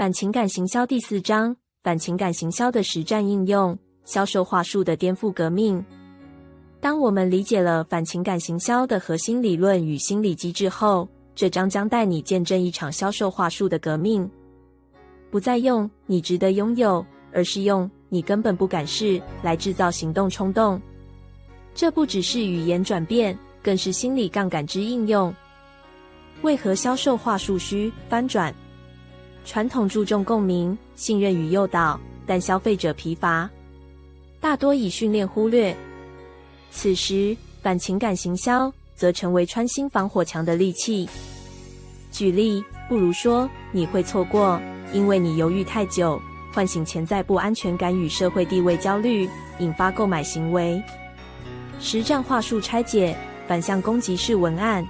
反情感行销第4章，反情感行销的实战应用，销售话术的颠覆革命。当我们理解了反情感行销的核心理论与心理机制后，这章将带你见证一场销售话术的革命。不再用你值得拥有，而是用你根本不敢试来制造行动冲动。这不只是语言转变，更是心理杠杆之应用。为何销售话术需翻转？传统注重共鸣、信任与诱导，但消费者疲乏，大多以训练忽略。此时，反情感行销则成为穿心防火墙的利器。举例，不如说你会错过，因为你犹豫太久，唤醒潜在不安全感与社会地位焦虑，引发购买行为。实战话术拆解，反向攻击式文案。